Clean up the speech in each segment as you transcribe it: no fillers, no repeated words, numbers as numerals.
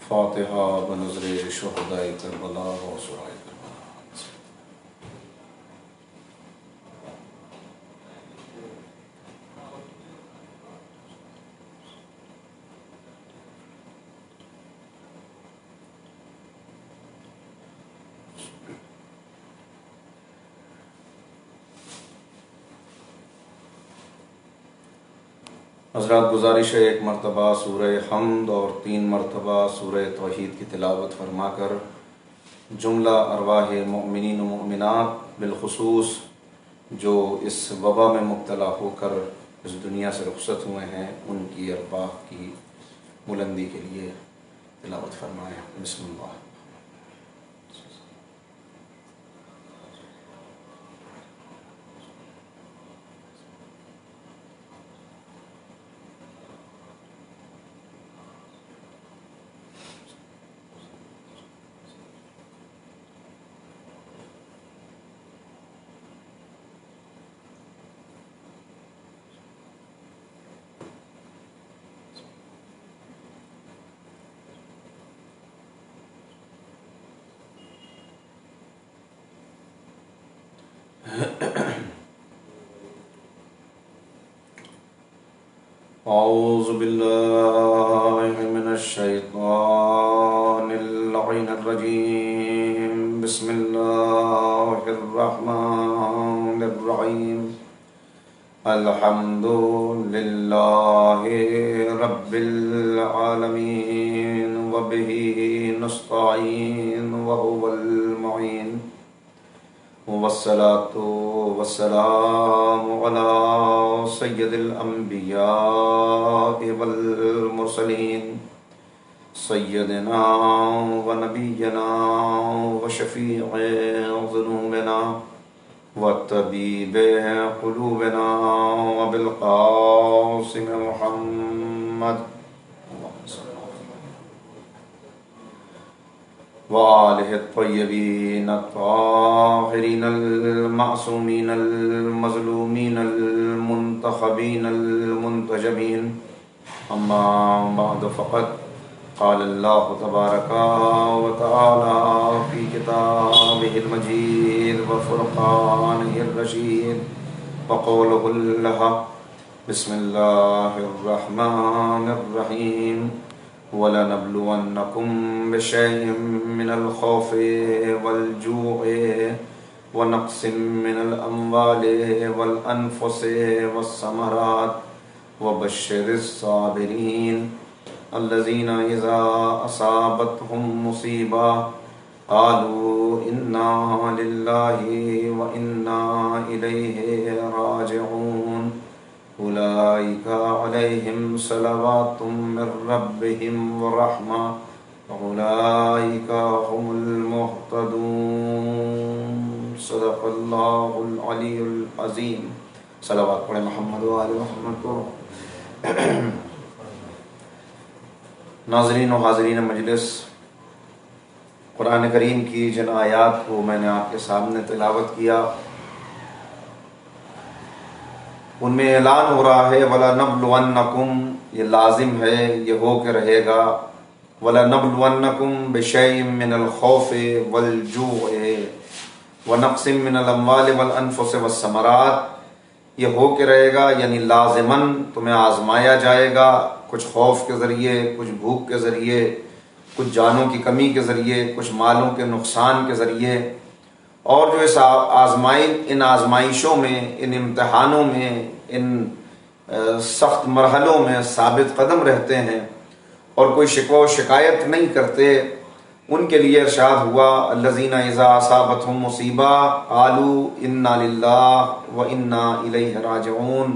فاتحہ بنظر شہداء کربلا و شہداء کربلا۔ حضرات گزارش ہے ایک مرتبہ سورہ حمد اور 3 مرتبہ سورہ توحید کی تلاوت فرما کر جملہ ارواح مؤمنین و مؤمنات بالخصوص جو اس وبا میں مبتلا ہو کر اس دنیا سے رخصت ہوئے ہیں ان کی ارواح کی بلندی کے لیے تلاوت فرمائیں۔ بسم اللہ۔ اعوذ باللہ من الشیطان اللعین الرجیم، بسم اللہ الرحمن الرحیم، الحمد للہ رب العالمین وبہ نستعین وہو المعین، والصلاة والسلام علی سید الانبیاء والمرسلین، سیدنا و نبینا و شفیع ذنوبنا و طبیب قلوبنا و بالقاسم محمد وآلہ الطیبین الطاہرین المعصومین المظلومین المنتخبین المنتجبین، اما بعد فقد قال اللہ تبارک و تعالی فی کتابہ المجید وفرقانہ الرشید وقولہ الحق، بسم اللہ الرحمن الرحیم، وَلَنَبْلُوَنَّكُمْ بِشَيْءٍ مِّنَ الْخَوْفِ وَالْجُوعِ وَنَقْصٍ مِّنَ الْأَمْوَالِ وَالْأَنفُسِ وَالثَّمَرَاتِ وَبَشِّرِ الصَّابِرِينَ الَّذِينَ إِذَا أَصَابَتْهُم مُّصِيبَةٌ قَالُوا إِنَّا لِلَّهِ وَإِنَّا إِلَيْهِ رَاجِعُونَ، اولئک علیہم صلوات من ربہم ورحمہ واولئک هم المہتدون۔ صدق اللہ العلی العظیم۔ صلوات پڑھیں محمد و آل محمد کو۔ ناظرین و حاضرین مجلس، قرآن کریم کی جن آیات کو میں نے آپ کے سامنے تلاوت کیا، ان میں اعلان ہو رہا ہے وَلَنَبْلُوَنَّكُمْ، یہ لازم ہے، یہ ہو کے رہے گا، وَلَنَبْلُوَنَّكُمْ بِشَيْءٍ مِّنَ الْخَوْفِ وَالْجُوعِ وَنَقْصٍ مِّنَ الْأَمْوَالِ وَالْأَنفُسِ وَالثَّمَرَاتِ، یہ ہو کے رہے گا یعنی لازماً تمہیں آزمایا جائے گا، کچھ خوف کے ذریعے، کچھ بھوک کے ذریعے، کچھ جانوں کی کمی کے ذریعے، کچھ مالوں کے نقصان کے ذریعے، اور جو اس ان آزمائشوں میں، ان امتحانوں میں، ان سخت مرحلوں میں ثابت قدم رہتے ہیں اور کوئی شکوہ و شکایت نہیں کرتے، ان کے لیے ارشاد ہوا الذین اذا اصابتہم مصیبہ قالوا انا للہ وانا الیہ راجعون،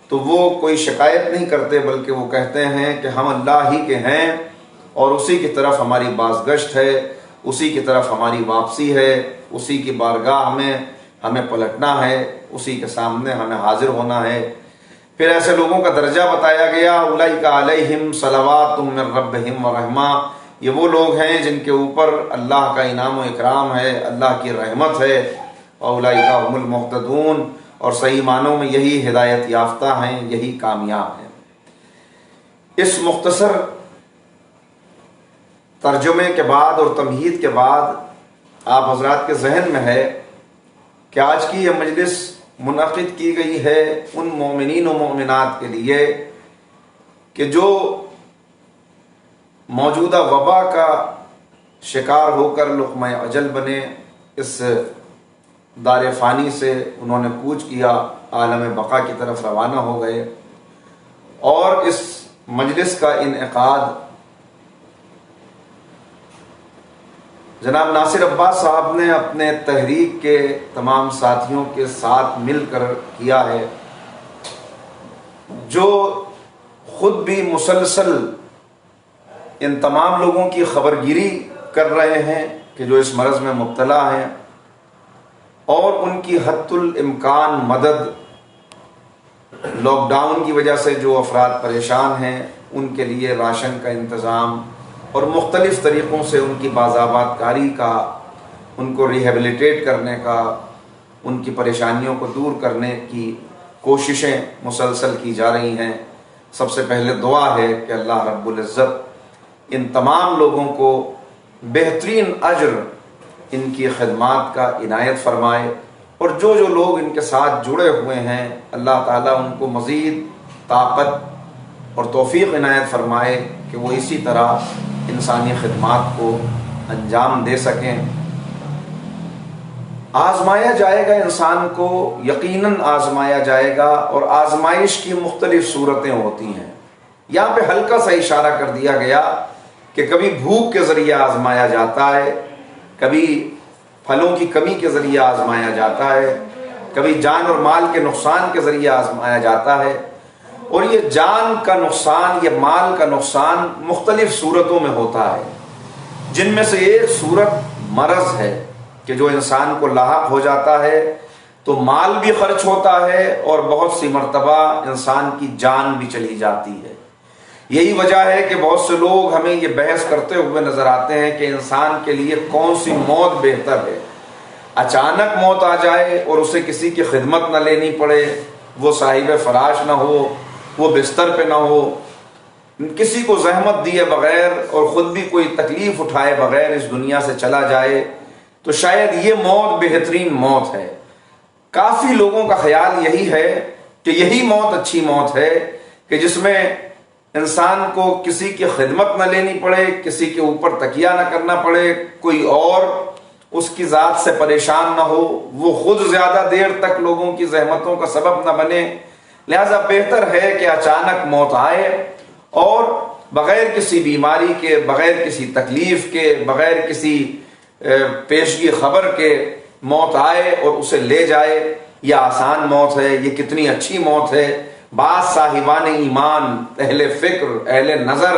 تو وہ کوئی شکایت نہیں کرتے بلکہ وہ کہتے ہیں کہ ہم اللہ ہی کے ہیں اور اسی کی طرف ہماری بازگشت ہے، اسی کی طرف ہماری واپسی ہے، اسی کی بارگاہ میں ہمیں پلٹنا ہے، اسی کے سامنے ہمیں حاضر ہونا ہے۔ پھر ایسے لوگوں کا درجہ بتایا گیا اولئک علیہم صلوات من ربہم ورحمہ، یہ وہ لوگ ہیں جن کے اوپر اللہ کا انعام و اکرام ہے، اللہ کی رحمت ہے، اولئک هم المہتدون، اور صحیح معنوں میں یہی ہدایت یافتہ ہیں، یہی کامیاب ہیں۔ اس مختصر ترجمے کے بعد اور تمہید کے بعد آپ حضرات کے ذہن میں ہے کہ آج کی یہ مجلس منعقد کی گئی ہے ان مومنین و مومنات کے لیے کہ جو موجودہ وبا کا شکار ہو کر لقمہ اجل بنے، اس دار فانی سے انہوں نے کوچ کیا، عالم بقا کی طرف روانہ ہو گئے، اور اس مجلس کا انعقاد جناب ناصر عباس صاحب نے اپنے تحریک کے تمام ساتھیوں کے ساتھ مل کر کیا ہے، جو خود بھی مسلسل ان تمام لوگوں کی خبرگیری کر رہے ہیں کہ جو اس مرض میں مبتلا ہیں، اور ان کی حد الامکان مدد، لاک ڈاؤن کی وجہ سے جو افراد پریشان ہیں ان کے لیے راشن کا انتظام اور مختلف طریقوں سے ان کی بازآباد کاری کا، ان کو ریہیبلیٹیٹ کرنے کا، ان کی پریشانیوں کو دور کرنے کی کوششیں مسلسل کی جا رہی ہیں۔ سب سے پہلے دعا ہے کہ اللہ رب العزت ان تمام لوگوں کو بہترین اجر ان کی خدمات کا عنایت فرمائے، اور جو جو لوگ ان کے ساتھ جڑے ہوئے ہیں اللہ تعالیٰ ان کو مزید طاقت اور توفیق عنایت فرمائے کہ وہ اسی طرح انسانی خدمات کو انجام دے سکیں۔ آزمایا جائے گا انسان کو، یقیناً آزمایا جائے گا، اور آزمائش کی مختلف صورتیں ہوتی ہیں۔ یہاں پہ ہلکا سا اشارہ کر دیا گیا کہ کبھی بھوک کے ذریعے آزمایا جاتا ہے، کبھی پھلوں کی کمی کے ذریعے آزمایا جاتا ہے، کبھی جان اور مال کے نقصان کے ذریعے آزمایا جاتا ہے، اور یہ جان کا نقصان، یہ مال کا نقصان مختلف صورتوں میں ہوتا ہے، جن میں سے ایک صورت مرض ہے کہ جو انسان کو لاحق ہو جاتا ہے تو مال بھی خرچ ہوتا ہے اور بہت سی مرتبہ انسان کی جان بھی چلی جاتی ہے۔ یہی وجہ ہے کہ بہت سے لوگ ہمیں یہ بحث کرتے ہوئے نظر آتے ہیں کہ انسان کے لیے کون سی موت بہتر ہے، اچانک موت آ جائے اور اسے کسی کی خدمت نہ لینی پڑے، وہ صاحب فراش نہ ہو، وہ بستر پہ نہ ہو، کسی کو زحمت دیے بغیر اور خود بھی کوئی تکلیف اٹھائے بغیر اس دنیا سے چلا جائے، تو شاید یہ موت بہترین موت ہے۔ کافی لوگوں کا خیال یہی ہے کہ یہی موت اچھی موت ہے کہ جس میں انسان کو کسی کی خدمت نہ لینی پڑے، کسی کے اوپر تکیہ نہ کرنا پڑے، کوئی اور اس کی ذات سے پریشان نہ ہو، وہ خود زیادہ دیر تک لوگوں کی زحمتوں کا سبب نہ بنے۔ لہذا بہتر ہے کہ اچانک موت آئے اور بغیر کسی بیماری کے، بغیر کسی تکلیف کے، بغیر کسی پیشگی خبر کے موت آئے اور اسے لے جائے۔ یہ آسان موت ہے، یہ کتنی اچھی موت ہے۔ بعض صاحبان ایمان، اہل فکر، اہل نظر،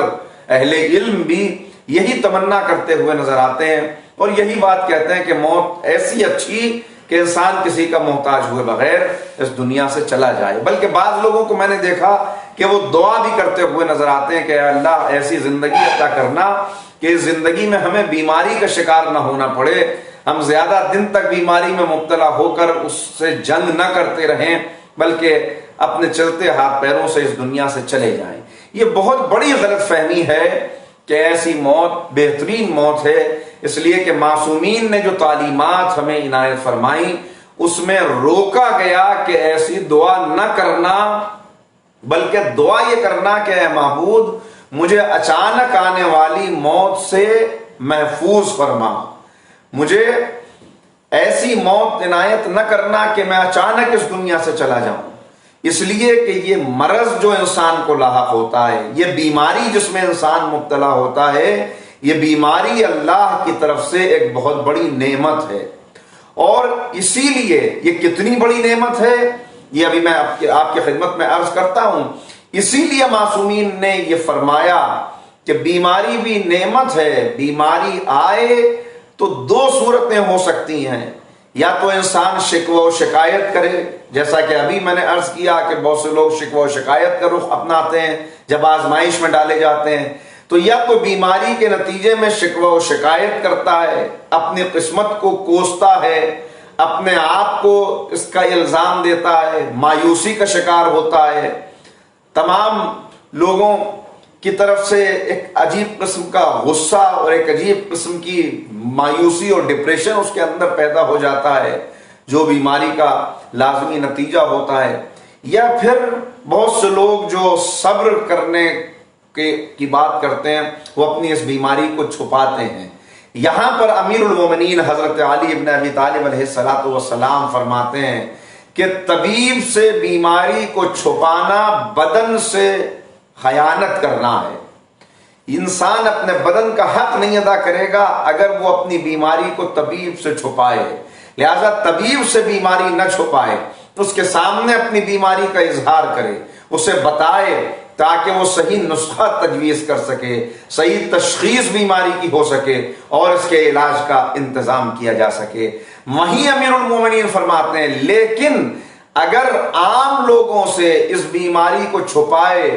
اہل علم بھی یہی تمنا کرتے ہوئے نظر آتے ہیں اور یہی بات کہتے ہیں کہ موت ایسی اچھی کہ انسان کسی کا محتاج ہوئے بغیر اس دنیا سے چلا جائے۔ بلکہ بعض لوگوں کو میں نے دیکھا کہ وہ دعا بھی کرتے ہوئے نظر آتے ہیں کہ اے اللہ ایسی زندگی عطا کرنا کہ اس زندگی میں ہمیں بیماری کا شکار نہ ہونا پڑے، ہم زیادہ دن تک بیماری میں مبتلا ہو کر اس سے جنگ نہ کرتے رہیں، بلکہ اپنے چلتے ہاتھ پیروں سے اس دنیا سے چلے جائیں۔ یہ بہت بڑی غلط فہمی ہے کہ ایسی موت بہترین موت ہے، اس لیے کہ معصومین نے جو تعلیمات ہمیں عنایت فرمائیں اس میں روکا گیا کہ ایسی دعا نہ کرنا، بلکہ دعا یہ کرنا کہ اے معبود مجھے اچانک آنے والی موت سے محفوظ فرما، مجھے ایسی موت عنایت نہ کرنا کہ میں اچانک اس دنیا سے چلا جاؤں۔ اس لیے کہ یہ مرض جو انسان کو لاحق ہوتا ہے، یہ بیماری جس میں انسان مبتلا ہوتا ہے، یہ بیماری اللہ کی طرف سے ایک بہت بڑی نعمت ہے، اور اسی لیے یہ کتنی بڑی نعمت ہے یہ ابھی میں آپ کی خدمت میں عرض کرتا ہوں۔ اسی لیے معصومین نے یہ فرمایا کہ بیماری بھی نعمت ہے، بیماری آئے تو دو صورتیں ہو سکتی ہیں، یا تو انسان شکوہ و شکایت کرے، جیسا کہ ابھی میں نے عرض کیا کہ بہت سے لوگ شکوہ و شکایت کا رخ اپناتے ہیں جب آزمائش میں ڈالے جاتے ہیں، تو یا تو بیماری کے نتیجے میں شکوہ و شکایت کرتا ہے، اپنی قسمت کو کوستا ہے، اپنے آپ کو اس کا الزام دیتا ہے، مایوسی کا شکار ہوتا ہے۔ تمام لوگوں کی طرف سے ایک عجیب قسم کا غصہ اور ایک عجیب قسم کی مایوسی اور ڈپریشن اس کے اندر پیدا ہو جاتا ہے، جو بیماری کا لازمی نتیجہ ہوتا ہے، یا پھر بہت سے لوگ جو صبر کرنے کی بات کرتے ہیں وہ اپنی اس بیماری کو چھپاتے ہیں۔ یہاں پر امیر المومنین حضرت علی ابن ابی طالب علیہ السلام فرماتے ہیں کہ طبیب سے بیماری کو چھپانا بدن سے خیانت کرنا ہے۔ انسان اپنے بدن کا حق نہیں ادا کرے گا اگر وہ اپنی بیماری کو طبیب سے چھپائے، لہذا طبیب سے بیماری نہ چھپائے، اس کے سامنے اپنی بیماری کا اظہار کرے، اسے بتائے تاکہ وہ صحیح نسخہ تجویز کر سکے، صحیح تشخیص بیماری کی ہو سکے اور اس کے علاج کا انتظام کیا جا سکے۔ وہیں امیر المومنین فرماتے ہیں لیکن اگر عام لوگوں سے اس بیماری کو چھپائے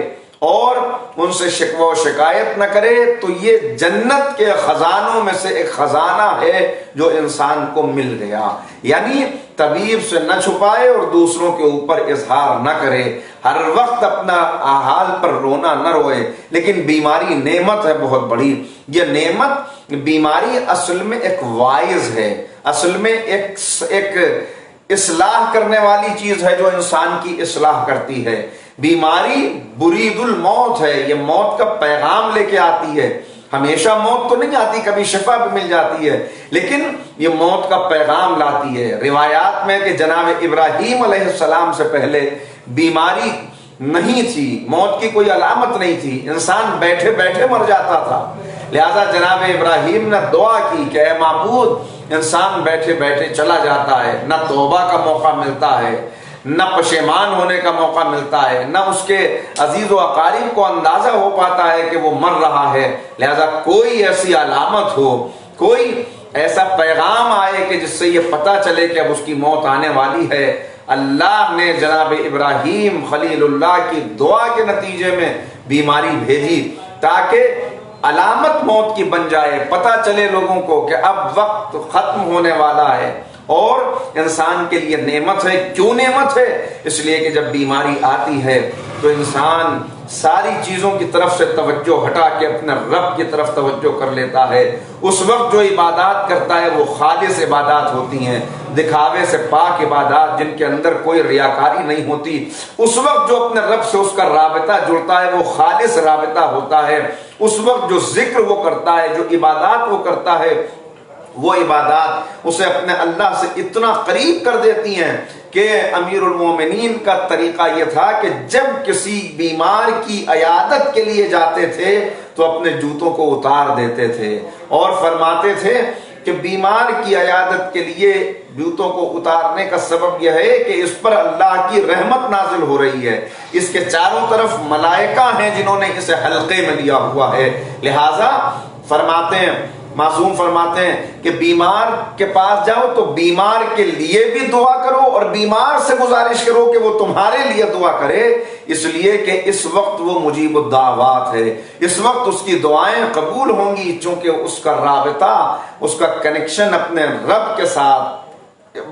اور ان سے شکوہ و شکایت نہ کرے تو یہ جنت کے خزانوں میں سے ایک خزانہ ہے جو انسان کو مل گیا۔ یعنی طبیب سے نہ چھپائے اور دوسروں کے اوپر اظہار نہ کرے، ہر وقت اپنا حال پر رونا نہ روئے، لیکن بیماری نعمت ہے بہت بڑی۔ یہ نعمت بیماری اصل میں ایک واعظ ہے، اصل میں ایک اصلاح کرنے والی چیز ہے جو انسان کی اصلاح کرتی ہے۔ بیماری برید الموت ہے، یہ موت کا پیغام لے کے آتی ہے۔ ہمیشہ موت تو نہیں آتی، کبھی شفا بھی مل جاتی ہے، لیکن یہ موت کا پیغام لاتی ہے۔ روایات میں کہ جناب ابراہیم علیہ السلام سے پہلے بیماری نہیں تھی، موت کی کوئی علامت نہیں تھی، انسان بیٹھے بیٹھے مر جاتا تھا، لہذا جناب ابراہیم نے دعا کی کہ اے معبود، انسان بیٹھے بیٹھے چلا جاتا ہے، نہ توبہ کا موقع ملتا ہے، نہ پشیمان ہونے کا موقع ملتا ہے، نہ اس کے عزیز و اقارب کو اندازہ ہو پاتا ہے کہ وہ مر رہا ہے، لہذا کوئی ایسی علامت ہو، کوئی ایسا پیغام آئے کہ جس سے یہ پتہ چلے کہ اب اس کی موت آنے والی ہے۔ اللہ نے جناب ابراہیم خلیل اللہ کی دعا کے نتیجے میں بیماری بھیجی تاکہ علامت موت کی بن جائے، پتہ چلے لوگوں کو کہ اب وقت ختم ہونے والا ہے، اور انسان کے لیے نعمت ہے۔ کیوں نعمت ہے؟ اس لیے کہ جب بیماری آتی ہے تو انسان ساری چیزوں کی طرف سے توجہ ہٹا کے اپنے رب کی طرف توجہ کر لیتا ہے۔ اس وقت جو عبادات کرتا ہے وہ خالص عبادات ہوتی ہیں، دکھاوے سے پاک عبادات جن کے اندر کوئی ریاکاری نہیں ہوتی۔ اس وقت جو اپنے رب سے اس کا رابطہ جڑتا ہے وہ خالص رابطہ ہوتا ہے۔ اس وقت جو ذکر وہ کرتا ہے، جو عبادات وہ کرتا ہے، وہ عبادات اسے اپنے اللہ سے اتنا قریب کر دیتی ہیں کہ امیر المومنین کا طریقہ یہ تھا کہ جب کسی بیمار کی عیادت کے لیے جاتے تھے تو اپنے جوتوں کو اتار دیتے تھے اور فرماتے تھے کہ بیمار کی عیادت کے لیے جوتوں کو اتارنے کا سبب یہ ہے کہ اس پر اللہ کی رحمت نازل ہو رہی ہے، اس کے چاروں طرف ملائکہ ہیں جنہوں نے اسے حلقے میں لیا ہوا ہے۔ لہذا فرماتے ہیں، معصوم فرماتے ہیں کہ بیمار کے پاس جاؤ تو بیمار کے لیے بھی دعا کرو اور بیمار سے گزارش کرو کہ وہ تمہارے لیے دعا کرے، اس لیے کہ اس وقت وہ مجیب الدعوات ہے، اس وقت اس کی دعائیں قبول ہوں گی، چونکہ اس کا رابطہ، اس کا کنیکشن اپنے رب کے ساتھ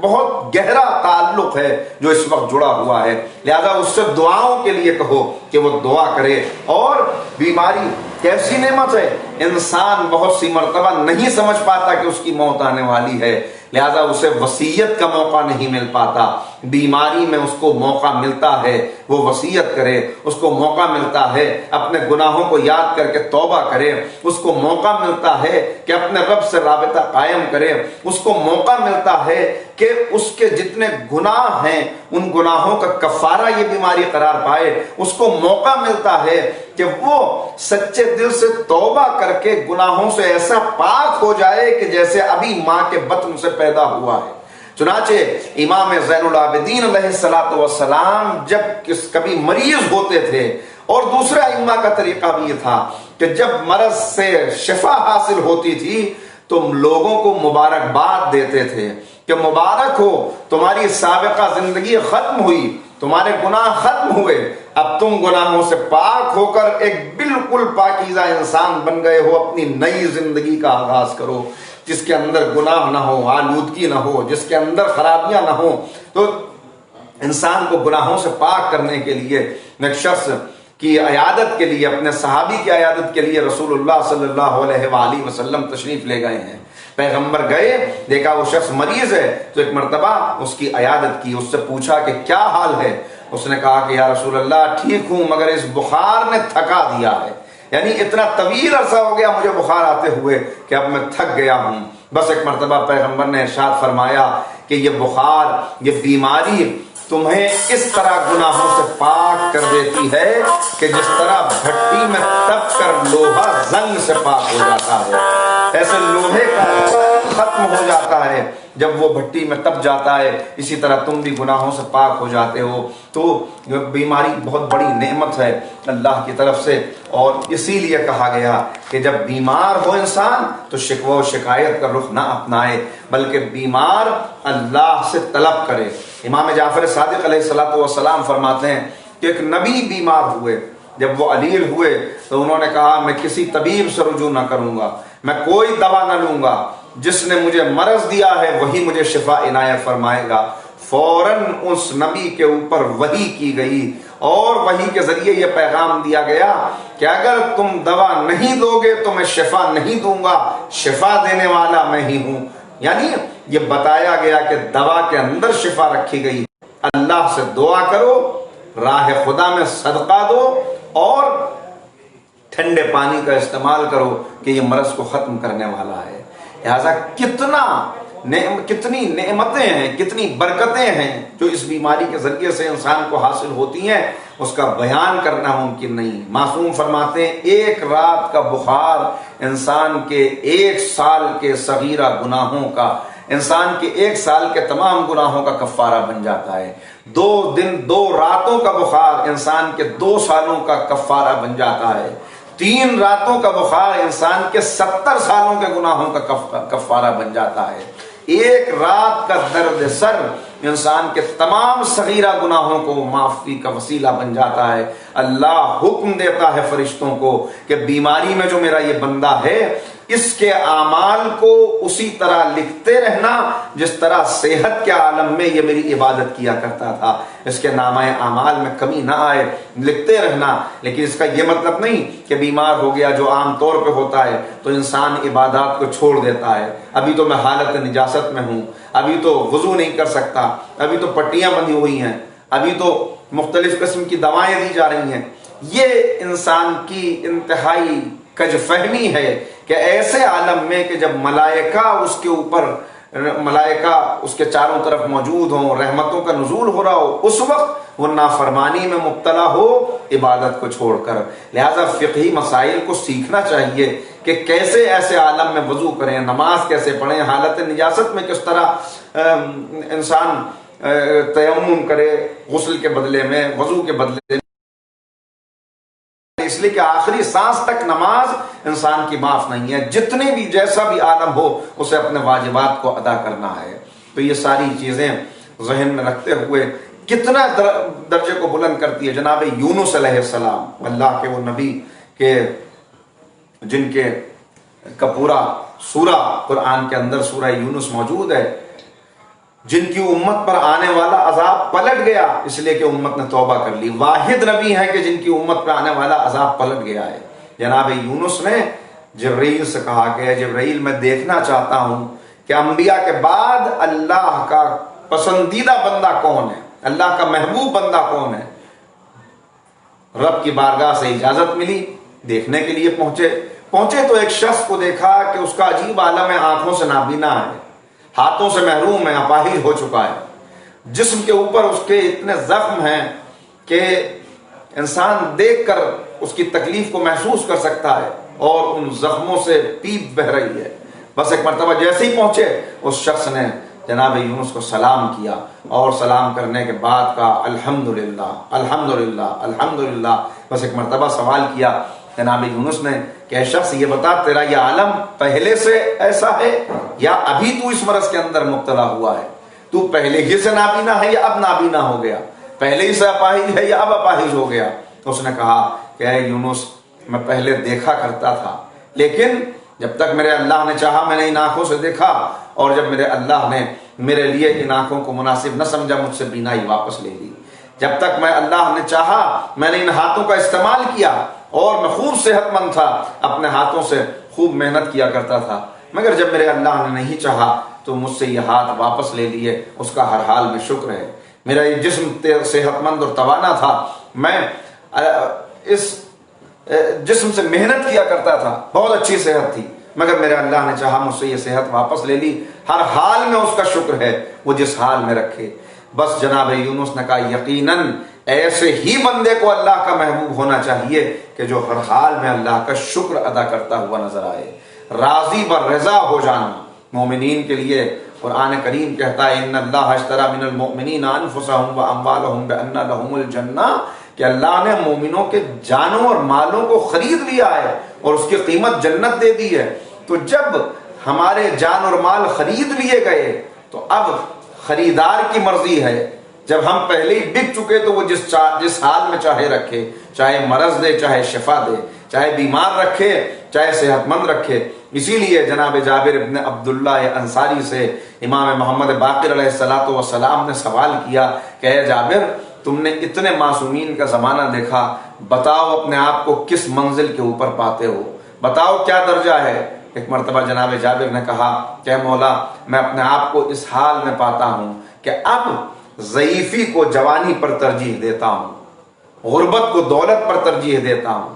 بہت گہرا تعلق ہے جو اس وقت جڑا ہوا ہے۔ لہذا اس سے دعاؤں کے لیے کہو کہ وہ دعا کرے۔ اور بیماری کیسی نعمت ہے، انسان بہت سی مرتبہ نہیں سمجھ پاتا کہ اس کی موت آنے والی ہے، لہذا اسے وصیت کا موقع نہیں مل پاتا۔ بیماری میں اس کو موقع ملتا ہے وہ وصیت کرے، اس کو موقع ملتا ہے اپنے گناہوں کو یاد کر کے توبہ کرے، اس کو موقع ملتا ہے کہ اپنے رب سے رابطہ قائم کرے، اس کو موقع ملتا ہے کہ اس کے جتنے گناہ ہیں ان گناہوں کا کفارہ یہ بیماری قرار پائے، اس کو موقع ملتا ہے کہ وہ سچے دل سے توبہ کر کے گناہوں سے ایسا پاک ہو جائے کہ جیسے ابھی ماں کے بطن سے پیدا ہوا ہے۔ چنانچہ امام زین العابدین علیہ السلام جب کبھی مریض ہوتے تھے، اور دوسرا ائمہ کا طریقہ بھی یہ تھا کہ جب مرض سے شفا حاصل ہوتی تھی تو لوگوں کو مبارکباد دیتے تھے کہ مبارک ہو، تمہاری سابقہ زندگی ختم ہوئی، تمہارے گناہ ختم ہوئے، اب تم گناہوں سے پاک ہو کر ایک بالکل پاکیزہ انسان بن گئے ہو، اپنی نئی زندگی کا آغاز کرو جس کے اندر گناہ نہ ہو، آلودگی نہ ہو، جس کے اندر خرابیاں نہ ہو۔ تو انسان کو گناہوں سے پاک کرنے کے لیے ایک شخص کی عیادت کے لیے، اپنے صحابی کی عیادت کے لیے رسول اللہ صلی اللہ علیہ وآلہ وسلم تشریف لے گئے ہیں۔ پیغمبر گئے، دیکھا وہ شخص مریض ہے، تو ایک مرتبہ اس کی عیادت کی، اس سے پوچھا کہ کیا حال ہے؟ اس نے کہا کہ یا رسول اللہ ٹھیک ہوں، مگر اس بخار نے تھکا دیا ہے، یعنی اتنا طویل عرصہ ہو گیا مجھے بخار آتے ہوئے کہ اب میں تھک گیا ہوں۔ بس ایک مرتبہ پیغمبر نے ارشاد فرمایا کہ یہ بخار، یہ بیماری تمہیں اس طرح گناہوں سے پاک کر دیتی ہے کہ جس طرح بھٹی میں تپ کر لوہا زنگ سے پاک ہو جاتا ہے، ایسے لوہے کا ختم ہو جاتا ہے جب وہ بھٹی میں تپ جاتا ہے، اسی طرح تم بھی گناہوں سے پاک ہو جاتے ہو۔ تو بیماری بہت بڑی نعمت ہے اللہ کی طرف سے، اور اسی لیے کہا گیا کہ جب بیمار ہو انسان تو شکوہ و شکایت کا رخ نہ اپنائے، بلکہ بیمار اللہ سے طلب کرے۔ امام جعفر صادق علیہ السلام فرماتے ہیں کہ ایک نبی بیمار ہوئے، جب وہ علیل ہوئے تو انہوں نے کہا میں کسی طبیب سے رجوع نہ کروں گا، میں کوئی دوا نہ لوں گا، جس نے مجھے مرض دیا ہے وہی مجھے شفا عنایت فرمائے گا۔ فوراً اس نبی کے اوپر وحی کی گئی، اور وحی کے ذریعے یہ پیغام دیا گیا کہ اگر تم دوا نہیں دو گے تو میں شفا نہیں دوں گا، شفا دینے والا میں ہی ہوں۔ یعنی یہ بتایا گیا کہ دوا کے اندر شفا رکھی گئی۔ اللہ سے دعا کرو، راہ خدا میں صدقہ دو، اور ٹھنڈے پانی کا استعمال کرو کہ یہ مرض کو ختم کرنے والا ہے۔ لہذا کتنی نعمتیں ہیں، کتنی برکتیں ہیں جو اس بیماری کے ذریعے سے انسان کو حاصل ہوتی ہیں، اس کا بیان کرنا ممکن نہیں۔ معصوم فرماتے ہیں ایک رات کا بخار انسان کے 1 سال کے صغیرہ گناہوں کا، انسان کے 1 سال کے تمام گناہوں کا کفارہ بن جاتا ہے۔ 2 دن 2 راتوں کا بخار انسان کے 2 سالوں کا کفارہ بن جاتا ہے۔ 3 راتوں کا بخار انسان کے 70 سالوں کے گناہوں کا کفارہ بن جاتا ہے۔ 1 رات کا درد سر انسان کے تمام صغیرہ گناہوں کو معافی کا وسیلہ بن جاتا ہے۔ اللہ حکم دیتا ہے فرشتوں کو کہ بیماری میں جو میرا یہ بندہ ہے اس کے اعمال کو اسی طرح لکھتے رہنا جس طرح صحت کے عالم میں یہ میری عبادت کیا کرتا تھا، اس کے نامہ اعمال میں کمی نہ آئے، لکھتے رہنا۔ لیکن اس کا یہ مطلب نہیں کہ بیمار ہو گیا جو عام طور پہ ہوتا ہے تو انسان عبادات کو چھوڑ دیتا ہے۔ ابھی تو میں حالت نجاست میں ہوں، ابھی تو وضو نہیں کر سکتا، ابھی تو پٹیاں بندھی ہوئی ہیں، ابھی تو مختلف قسم کی دوائیں دی جا رہی ہیں۔ یہ انسان کی انتہائی کج فہمی ہے کہ ایسے عالم میں کہ جب ملائکہ اس کے اوپر، ملائکہ اس کے چاروں طرف موجود ہوں، رحمتوں کا نزول ہو رہا ہو، اس وقت وہ نافرمانی میں مبتلا ہو عبادت کو چھوڑ کر۔ لہذا فقہی مسائل کو سیکھنا چاہیے کہ کیسے ایسے عالم میں وضو کریں، نماز کیسے پڑھیں، حالت نجاست میں کس طرح انسان تیمم کرے غسل کے بدلے میں، وضو کے بدلے میں، اس لیے کہ آخری سانس تک نماز انسان کی معاف نہیں ہے۔ جتنے بھی جیسا بھی عالم ہو اسے اپنے واجبات کو ادا کرنا ہے۔ تو یہ ساری چیزیں ذہن میں رکھتے ہوئے کتنا درجے کو بلند کرتی ہے جناب یونس علیہ السلام، اللہ کے وہ نبی کہ جن کے کا پورا سورہ قرآن کے اندر سورہ یونس موجود ہے، جن کی امت پر آنے والا عذاب پلٹ گیا اس لیے کہ امت نے توبہ کر لی۔ واحد نبی ہے کہ جن کی امت پر آنے والا عذاب پلٹ گیا ہے۔ جناب یونس نے جبرائیل سے کہا کہ جبرائیل میں دیکھنا چاہتا ہوں کہ انبیاء کے بعد اللہ کا پسندیدہ بندہ کون ہے، اللہ کا محبوب بندہ کون ہے۔ رب کی بارگاہ سے اجازت ملی، دیکھنے کے لیے پہنچے تو ایک شخص کو دیکھا کہ اس کا عجیب عالم ہے، آنکھوں سے نابینا ہے، ہاتھوں سے محروم ہے، اپاہج ہو چکا ہے، جسم کے اوپر اس کے اتنے زخم ہیں کہ انسان دیکھ کر اس کی تکلیف کو محسوس کر سکتا ہے، اور ان زخموں سے پیپ بہہ رہی ہے۔ بس ایک مرتبہ جیسے ہی پہنچے اس شخص نے جناب یونس کو سلام کیا، اور سلام کرنے کے بعد کہا الحمدللہ الحمدللہ الحمدللہ۔ بس ایک مرتبہ سوال کیا جناب یونس نے کہ اے شخص یہ بتا تیرا یہ عالم پہلے سے ایسا ہے یا ابھی تو اس مرض کے اندر مبتلا ہوا ہے؟ تو پہلے ہی سے نابینا ہے یا اب نابینا ہو گیا؟ پہلے ہی سے اپاہج ہے یا اب اپاہج ہو گیا؟ اس نے کہا کہ اے یونس میں پہلے دیکھا کرتا تھا، لیکن جب تک میرے اللہ نے چاہا میں نے ان آنکھوں سے دیکھا، اور جب میرے اللہ نے میرے لیے ان آنکھوں کو مناسب نہ سمجھا مجھ سے بینائی واپس لے لی۔ جب تک میں اللہ نے چاہا میں نے ان ہاتھوں کا استعمال کیا اور میں خوب صحت مند تھا، اپنے ہاتھوں سے خوب محنت کیا کرتا تھا، مگر جب میرے اللہ نے نہیں چاہا تو مجھ سے یہ ہاتھ واپس لے لیے، اس کا ہر حال میں شکر ہے۔ میرا یہ جسم صحت مند اور توانا تھا، میں اس جسم سے محنت کیا کرتا تھا، بہت اچھی صحت تھی، مگر میرے اللہ نے چاہا مجھ سے یہ صحت واپس لے لی، ہر حال میں اس کا شکر ہے، وہ جس حال میں رکھے۔ بس جناب یونس نے کہا یقیناً ایسے ہی بندے کو اللہ کا محبوب ہونا چاہیے کہ جو ہر حال میں اللہ کا شکر ادا کرتا ہوا نظر آئے۔ راضی بر رضا ہو جانا مومنین کے لیے، قرآن کریم کہتا ہے ان اللہ اشتری من المؤمنین انفسهم واموالهم بان لهم الجنہ، کہ اللہ نے مومنوں کے جانوں اور مالوں کو خرید لیا ہے اور اس کی قیمت جنت دے دی ہے۔ تو جب ہمارے جان اور مال خرید لیے گئے تو اب خریدار کی مرضی ہے، جب ہم پہلے ہی بک چکے تو وہ جس حال میں چاہے رکھے، چاہے مرض دے چاہے شفا دے، چاہے بیمار رکھے چاہے صحت مند رکھے۔ اسی لیے جناب جابر ابن عبداللہ انصاری سے امام محمد باقر علیہ السلام نے سوال کیا کہ اے جابر، تم نے اتنے معصومین کا زمانہ دیکھا، بتاؤ اپنے آپ کو کس منزل کے اوپر پاتے ہو، بتاؤ کیا درجہ ہے؟ ایک مرتبہ جناب جابر نے کہا کہ مولا میں اپنے آپ کو اس حال میں پاتا ہوں کہ اب ضعیفی کو جوانی پر ترجیح دیتا ہوں، غربت کو دولت پر ترجیح دیتا ہوں،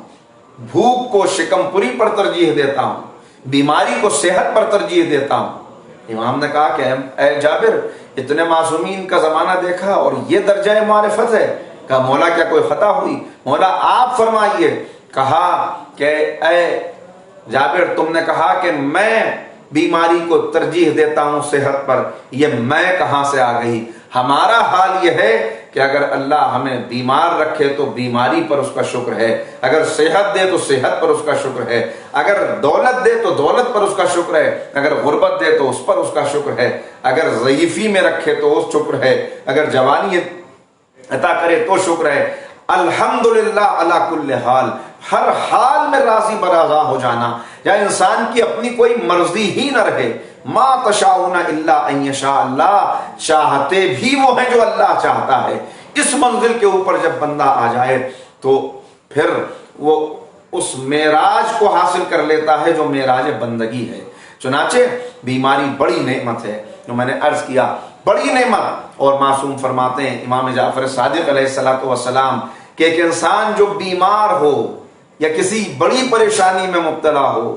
بھوک کو شکم پوری پر ترجیح دیتا ہوں، بیماری کو صحت پر ترجیح دیتا ہوں۔ امام نے کہا کہ اے جابر، اتنے معصومین کا زمانہ دیکھا اور یہ درجہ معرفت ہے؟ کہا مولا کیا کوئی خطا ہوئی؟ مولا آپ فرمائیے۔ کہا کہ اے جابر، تم نے کہا کہ میں بیماری کو ترجیح دیتا ہوں صحت پر، یہ میں کہاں سے آ گئی؟ ہمارا حال یہ ہے کہ اگر اللہ ہمیں بیمار رکھے تو بیماری پر اس کا شکر ہے، اگر صحت دے تو صحت پر اس کا شکر ہے، اگر دولت دے تو دولت پر اس کا شکر ہے، اگر غربت دے تو اس پر اس کا شکر ہے، اگر ضعیفی میں رکھے تو اس شکر ہے، اگر جوانی عطا کرے تو شکر ہے۔ الحمدللہ علی کل حال، ہر حال میں راضی برضا ہو جانا، یا انسان کی اپنی کوئی مرضی ہی نہ رہے۔ ما تشاءون الا ان یشاء اللہ، چاہتے بھی وہ ہیں جو اللہ چاہتا ہے۔ اس منزل کے اوپر جب بندہ آ جائے تو پھر وہ اس معراج کو حاصل کر لیتا ہے جو معراج بندگی ہے۔ چنانچہ بیماری بڑی نعمت ہے، جو میں نے عرض کیا بڑی نعمت، اور معصوم فرماتے ہیں امام جعفر صادق علیہ السلام کہ ایک انسان جو بیمار ہو یا کسی بڑی پریشانی میں مبتلا ہو،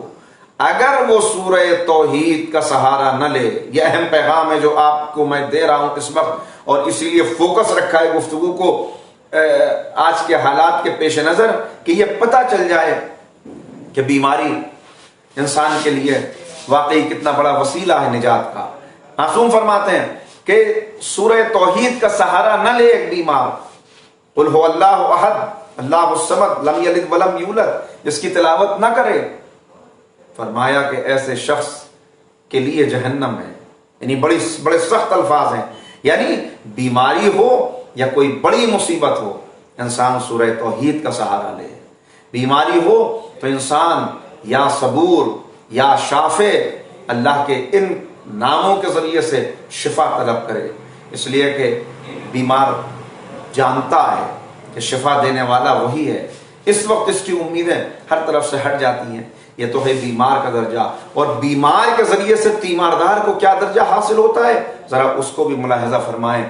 اگر وہ سورہ توحید کا سہارا نہ لے، یہ اہم پیغام ہے جو آپ کو میں دے رہا ہوں اس وقت، اور اسی لیے فوکس رکھا ہے گفتگو کو آج کے حالات کے پیش نظر، کہ یہ پتہ چل جائے کہ بیماری انسان کے لیے واقعی کتنا بڑا وسیلہ ہے نجات کا۔ معصوم فرماتے ہیں کہ سورہ توحید کا سہارا نہ لے ایک بیمار، قل هو اللہ احد اللہ الصمد لم یلد ولم یولد، اس کی تلاوت نہ کرے، فرمایا کہ ایسے شخص کے لیے جہنم ہے۔ یعنی بڑے سخت الفاظ ہیں، یعنی بیماری ہو یا کوئی بڑی مصیبت ہو، انسان سورہ توحید کا سہارا لے۔ بیماری ہو تو انسان یا صبور یا شافع، اللہ کے ان ناموں کے ذریعے سے شفا طلب کرے، اس لیے کہ بیمار جانتا ہے کہ شفا دینے والا وہی ہے۔ اس وقت اس کی امیدیں ہر طرف سے ہٹ جاتی ہیں۔ یہ تو ہے بیمار کا درجہ، اور بیمار کے ذریعے سے تیماردار کو کیا درجہ حاصل ہوتا ہے، ذرا اس کو بھی ملاحظہ فرمائیں۔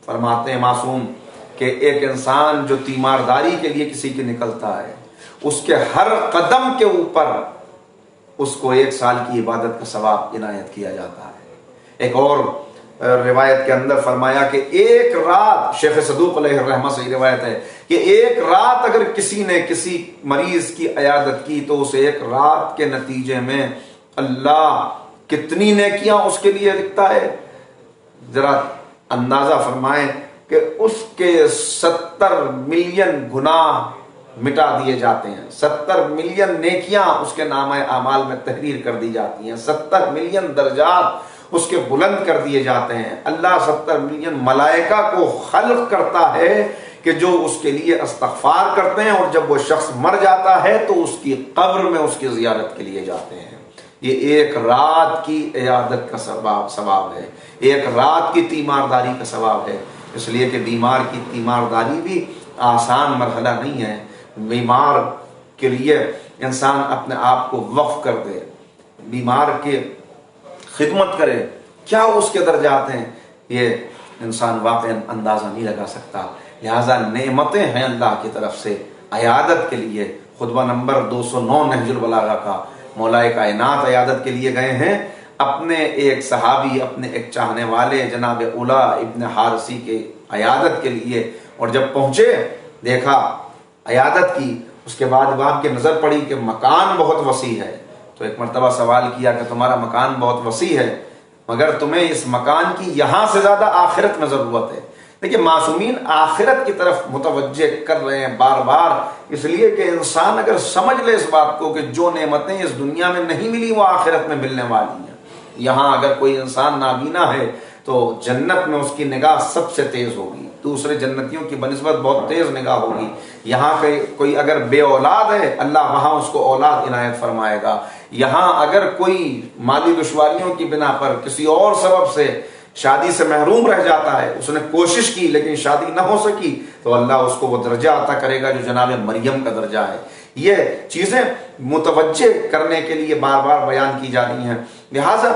فرماتے ہیں معصوم کہ ایک انسان جو تیمارداری کے لیے کسی کی نکلتا ہے، اس کے ہر قدم کے اوپر اس کو 1 سال کی عبادت کا ثواب عنایت کیا جاتا ہے۔ ایک اور روایت کے اندر فرمایا کہ ایک رات، شیخ صدوق علیہ الرحمہ سے روایت ہے کہ ایک رات اگر کسی نے کسی مریض کی عیادت کی تو اسے 1 رات کے نتیجے میں اللہ کتنی نیکیاں اس کے لیے لکھتا ہے۔ ذرا اندازہ فرمائیں کہ اس کے 70 ملین گناہ مٹا دیے جاتے ہیں، 70 ملین نیکیاں اس کے نامہ اعمال میں تحریر کر دی جاتی ہیں، 70 ملین درجات اس کے بلند کر دیے جاتے ہیں۔ اللہ 70 ملین ملائکہ کو خلق کرتا ہے کہ جو اس کے لیے استغفار کرتے ہیں، اور جب وہ شخص مر جاتا ہے تو اس کی قبر میں اس کی زیارت کے لیے جاتے ہیں۔ یہ 1 رات کی عیادت کا ثواب ہے، 1 رات کی تیمارداری کا ثواب ہے۔ اس لیے کہ بیمار کی تیمارداری بھی آسان مرحلہ نہیں ہے. بیمار کے لیے انسان اپنے آپ کو وقف کر دے، بیمار کی خدمت کرے، کیا اس کے درجات ہیں یہ انسان واقعا اندازہ نہیں لگا سکتا. لہٰذا نعمتیں ہیں اللہ کی طرف سے عیادت کے لیے. خطبہ نمبر 209 نہج البلاغہ کا، مولا کائنات عیادت کے لیے گئے ہیں اپنے ایک صحابی، اپنے ایک چاہنے والے جناب اولا ابن حارثی کے عیادت کے لیے. اور جب پہنچے دیکھا عیادت کی، اس کے بعد آپ کی نظر پڑی کہ مکان بہت وسیع ہے. تو ایک مرتبہ سوال کیا کہ تمہارا مکان بہت وسیع ہے مگر تمہیں اس مکان کی یہاں سے زیادہ آخرت میں ضرورت ہے. دیکھیے معصومین آخرت کی طرف متوجہ کر رہے ہیں بار بار، اس لیے کہ انسان اگر سمجھ لے اس بات کو کہ جو نعمتیں اس دنیا میں نہیں ملی وہ آخرت میں ملنے والی ہیں. یہاں اگر کوئی انسان نابینا ہے تو جنت میں اس کی نگاہ سب سے تیز ہوگی، دوسرے جنتیوں کی بنسبت بہت تیز نگاہ ہوگی. یہاں کوئی اگر بے اولاد ہے اللہ وہاں اس کو اولاد عنایت فرمائے گا. یہاں اگر کوئی مالی دشواریوں کی بنا پر کسی اور سبب سے شادی سے محروم رہ جاتا ہے، اس نے کوشش کی لیکن شادی نہ ہو سکی، تو اللہ اس کو وہ درجہ عطا کرے گا جو جناب مریم کا درجہ ہے. یہ چیزیں متوجہ کرنے کے لیے بار بار بیان کی جا رہی ہیں. لہٰذا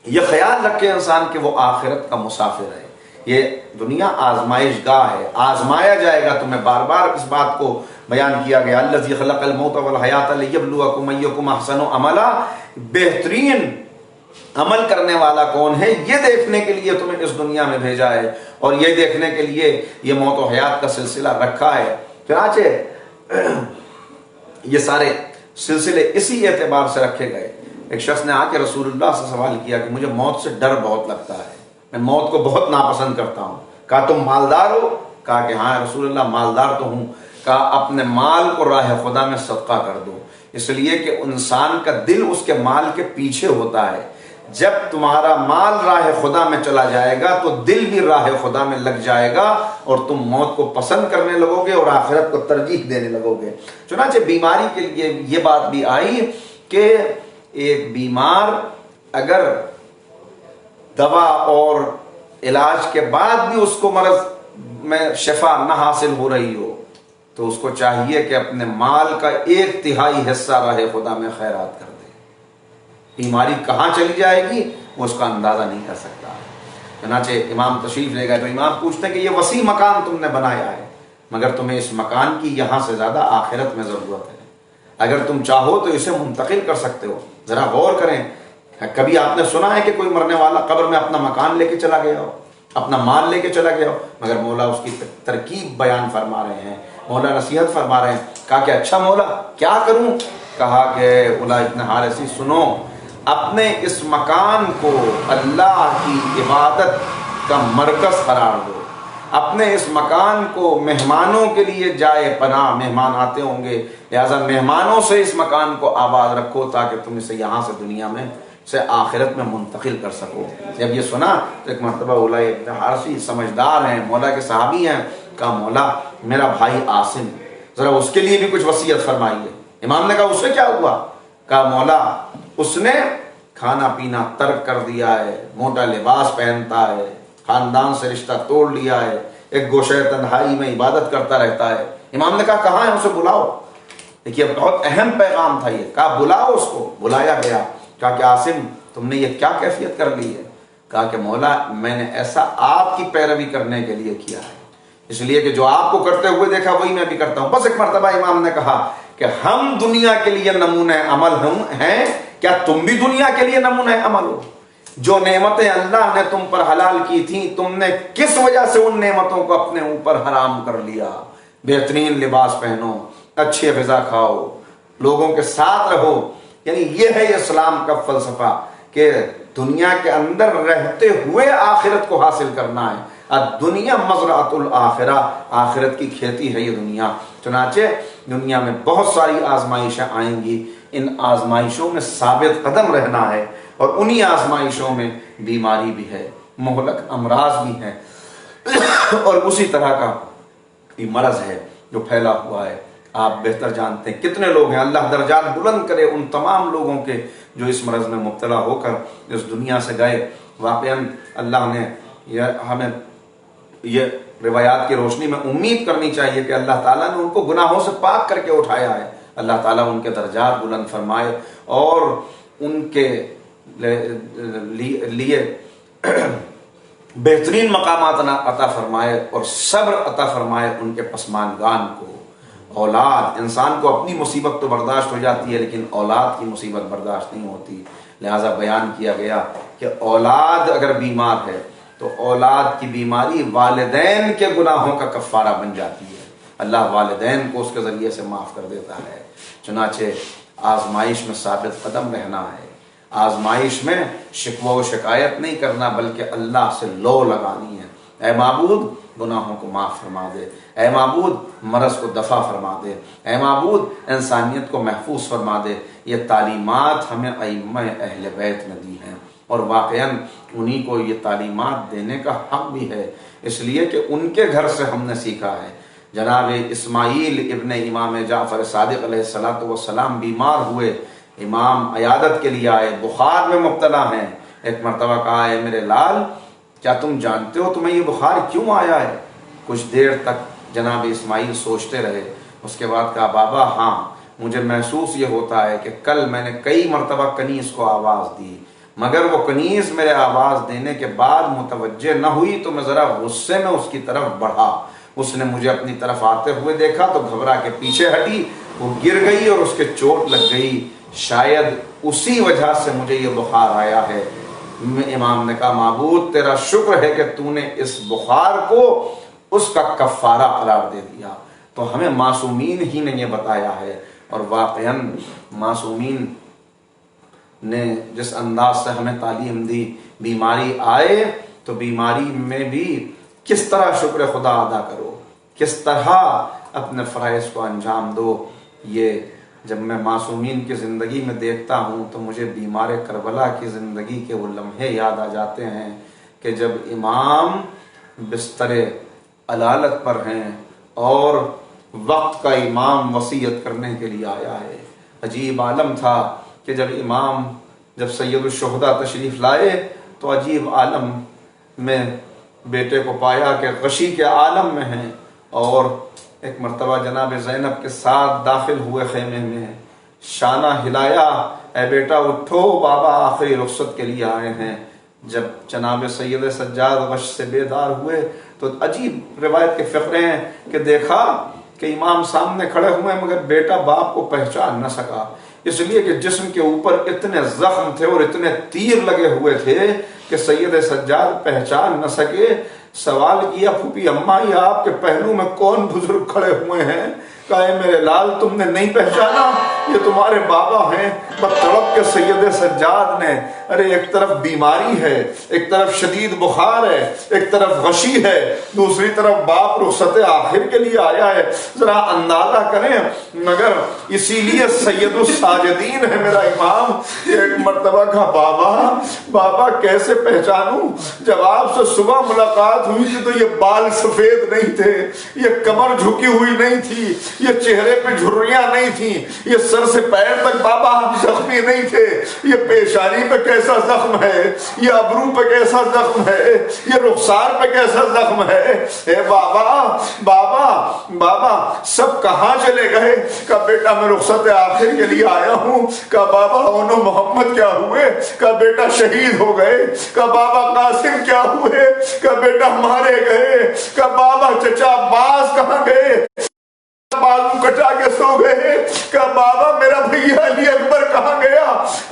یہ خیال رکھے انسان کہ وہ آخرت کا مسافر ہے. یہ دنیا آزمائش گاہ ہے، آزمایا جائے گا تمہیں. بار بار اس بات کو بیان کیا گیا الذی خلق الموت والحیات لیبلوکم ایکم احسن عملا. بہترین عمل کرنے والا کون ہے یہ دیکھنے کے لیے تمہیں اس دنیا میں بھیجا ہے، اور یہ دیکھنے کے لیے یہ موت و حیات کا سلسلہ رکھا ہے. چنانچہ یہ سارے سلسلے اسی اعتبار سے رکھے گئے. ایک شخص نے آ کے رسول اللہ سے سوال کیا کہ مجھے موت سے ڈر بہت لگتا ہے، میں موت کو بہت ناپسند کرتا ہوں. کہا تم مالدار ہو؟ کہا کہ ہاں رسول اللہ مالدار تو ہوں. کہا اپنے مال کو راہ خدا میں صدقہ کر دو، اس لیے کہ انسان کا دل اس کے مال کے پیچھے ہوتا ہے. جب تمہارا مال راہ خدا میں چلا جائے گا تو دل بھی راہ خدا میں لگ جائے گا اور تم موت کو پسند کرنے لگو گے اور آخرت کو ترجیح دینے لگو گے. چنانچہ بیماری کے لیے یہ بات بھی آئی کہ ایک بیمار اگر دوا اور علاج کے بعد بھی اس کو مرض میں شفا نہ حاصل ہو رہی ہو تو اس کو چاہیے کہ اپنے مال کا 1/3 حصہ راہ خدا میں خیرات کر دے. بیماری کہاں چلی جائے گی وہ اس کا اندازہ نہیں کر سکتا. چنانچہ امام تشریف لے گئے تو امام پوچھتے ہیں کہ یہ وسیع مکان تم نے بنایا ہے مگر تمہیں اس مکان کی یہاں سے زیادہ آخرت میں ضرورت ہے. اگر تم چاہو تو اسے منتقل کر سکتے ہو. ذرا غور کریں، کبھی آپ نے سنا ہے کہ کوئی مرنے والا قبر میں اپنا مکان لے کے چلا گیا ہو، اپنا مال لے کے چلا گیا ہو؟ مگر مولا اس کی ترکیب بیان فرما رہے ہیں، مولا نصیحت فرما رہے ہیں. کہا کہ اچھا مولا کیا کروں؟ کہا کہ اولا ابن حارثی سنو، اپنے اس مکان کو اللہ کی عبادت کا مرکز قرار دو. اپنے اس مکان کو مہمانوں کے لیے جائے پناہ، مہمان آتے ہوں گے لہذا مہمانوں سے اس مکان کو آباد رکھو تاکہ تم اسے یہاں سے دنیا میں سے آخرت میں منتقل کر سکو. جب یہ سنا تو ایک مرتبہ اولا ابن حارثی سمجھدار ہیں، مولا کے صحابی ہیں، کہا مولا میرا بھائی عاصم ذرا اس کے لیے بھی کچھ وصیت فرمائیے. امام نے کہا اس سے کیا ہوا؟ کہا مولا اس نے کھانا پینا ترک کر دیا ہے، موٹا لباس پہنتا ہے، خاندان سے رشتہ توڑ لیا ہے، ایک گوشہ تنہائی میں عبادت کرتا رہتا ہے. امام نے کہا کہاں ہے اسے بلاؤ. دیکھیے بہت اہم پیغام تھا یہ. کہا بلاؤ اس کو. بلایا گیا. کہا کہ عاصم تم نے یہ کیا کیفیت کر لی ہے؟ کہا کہ مولا میں نے ایسا آپ کی پیروی کرنے کے لیے کیا ہے، اس لیے کہ جو آپ کو کرتے ہوئے دیکھا وہی میں بھی کرتا ہوں. بس ایک مرتبہ امام نے کہا کہ ہم دنیا کے لیے نمونہ عمل ہیں، کیا تم بھی دنیا کے لیے نمونہ عمل ہو؟ جو نعمتیں اللہ نے تم پر حلال کی تھیں تم نے کس وجہ سے ان نعمتوں کو اپنے اوپر حرام کر لیا؟ بہترین لباس پہنو، اچھی غذا کھاؤ، لوگوں کے ساتھ رہو. یعنی یہ ہے اسلام کا فلسفہ کہ دنیا کے اندر رہتے ہوئے آخرت کو حاصل کرنا ہے. دنیا مزرعۃ الآخرہ، آخرت کی کھیتی ہے یہ دنیا. چنانچہ دنیا میں بہت ساری آزمائشیں آئیں گی، ان آزمائشوں میں ثابت قدم رہنا ہے، اور انہی آزمائشوں میں بیماری بھی ہے، مہلک امراض بھی ہیں، اور اسی طرح کا مرض ہے جو پھیلا ہوا ہے. آپ بہتر جانتے ہیں کتنے لوگ ہیں، اللہ درجات بلند کرے ان تمام لوگوں کے جو اس مرض میں مبتلا ہو کر اس دنیا سے گئے. واقعاً اللہ نے ہمیں یہ روایات کی روشنی میں امید کرنی چاہیے کہ اللہ تعالیٰ نے ان کو گناہوں سے پاک کر کے اٹھایا ہے. اللہ تعالیٰ ان کے درجات بلند فرمائے اور ان کے لیے بہترین مقامات عطا فرمائے اور صبر عطا فرمائے ان کے پسماندگان کو. اولاد، انسان کو اپنی مصیبت تو برداشت ہو جاتی ہے لیکن اولاد کی مصیبت برداشت نہیں ہوتی. لہٰذا بیان کیا گیا کہ اولاد اگر بیمار ہے تو اولاد کی بیماری والدین کے گناہوں کا کفارہ بن جاتی ہے. اللہ والدین کو اس کے ذریعے سے معاف کر دیتا ہے. چنانچہ آزمائش میں ثابت قدم رہنا ہے، آزمائش میں شکوہ و شکایت نہیں کرنا بلکہ اللہ سے لو لگانی ہے. اے معبود گناہوں کو معاف فرما دے، اے معبود مرض کو دفع فرما دے، اے معبود انسانیت کو محفوظ فرما دے. یہ تعلیمات ہمیں ائمہ اہل بیت نے دی ہیں اور واقعاً انہی کو یہ تعلیمات دینے کا حق بھی ہے، اس لیے کہ ان کے گھر سے ہم نے سیکھا ہے. جناب اسماعیل ابن امام جعفر صادق علیہ السلام بیمار ہوئے، امام عیادت کے لیے آئے، بخار میں مبتلا ہیں. ایک مرتبہ کہا ہے میرے لال کیا تم جانتے ہو تمہیں یہ بخار کیوں آیا ہے؟ کچھ دیر تک جناب اسماعیل سوچتے رہے، اس کے بعد کہا بابا ہاں مجھے محسوس یہ ہوتا ہے کہ کل میں نے کئی مرتبہ کنیز کو آواز دی، مگر وہ کنیز میرے آواز دینے کے بعد متوجہ نہ ہوئی تو میں ذرا غصے میں اس کی طرف بڑھا. اس نے مجھے اپنی طرف آتے ہوئے دیکھا تو گھبرا کے پیچھے ہٹی، وہ گر گئی اور اس کے چوٹ لگ گئی، شاید اسی وجہ سے مجھے یہ بخار آیا ہے. امام نے کہا معبود تیرا شکر ہے کہ تو نے اس بخار کو اس کا کفارہ قرار دے دیا. تو ہمیں معصومین ہی نے یہ بتایا ہے اور واقعاً معصومین نے جس انداز سے ہمیں تعلیم دی، بیماری آئے تو بیماری میں بھی کس طرح شکر خدا ادا کرو، کس طرح اپنے فرائض کو انجام دو. یہ جب میں معصومین کی زندگی میں دیکھتا ہوں تو مجھے بیمار کربلا کی زندگی کے وہ لمحے یاد آ جاتے ہیں کہ جب امام بستر علالت پر ہیں اور وقت کا امام وصیت کرنے کے لیے آیا ہے. عجیب عالم تھا کہ جب سید الشہداء تشریف لائے تو عجیب عالم میں بیٹے کو پایا کہ غشی کے عالم میں ہیں، اور ایک مرتبہ جناب زینب کے ساتھ داخل ہوئے خیمے میں، شانہ ہلایا، اے بیٹا اٹھو بابا آخری رخصت کے لیے آئے ہیں. جب جناب سید سجاد غش سے بیدار ہوئے تو عجیب روایت کے فقرے ہیں کہ دیکھا کہ امام سامنے کھڑے ہوئے مگر بیٹا باپ کو پہچان نہ سکا، اس لیے کہ جسم کے اوپر اتنے زخم تھے اور اتنے تیر لگے ہوئے تھے کہ سید سجاد پہچان نہ سکے. سوال کیا پھوپھی اماں یہ آپ کے پہلو میں کون بزرگ کھڑے ہوئے ہیں؟ کہا اے میرے لال تم نے نہیں پہچانا، یہ تمہارے بابا ہیں. تڑپ کے سید سجاد نے، ارے ایک طرف بیماری ہے، ایک طرف شدید بخار ہے، ایک طرف غشی ہے، دوسری طرف باپ رخصت آخر کے لیے آیا ہے، ذرا اندازہ کریں. مگر اسی لیے سید الساجدین ہے میرا امام. ایک مرتبہ کہا بابا کیسے پہچانوں؟ جب آپ سے صبح ملاقات ہوئی تھی تو یہ بال سفید نہیں تھے، یہ کمر جھکی ہوئی نہیں تھی، یہ چہرے پہ جھریاں نہیں تھیں، یہ سر سے پیر تک بابا آپ زخمی نہیں تھے. یہ پیشانی پہ کیسا زخم ہے، یہ ابرو پہ کیسا زخم ہے، یہ رخسار پہ کیسا زخم ہے. اے بابا سب کہاں چلے گئے؟ کہا بیٹا میں رخصت آخر کے لیے آیا ہوں. کہا بابا اونو محمد کیا ہوئے؟ کہا بیٹا شہید ہو گئے. کہا بابا قاسم کیا ہوئے؟ کہا بیٹا مارے گئے. کہا بابا چچا عباس کہاں گئے؟ بازو کٹا کے سو گئے. کہا بابا میرا بھیا علی اکبر کہاں گیا؟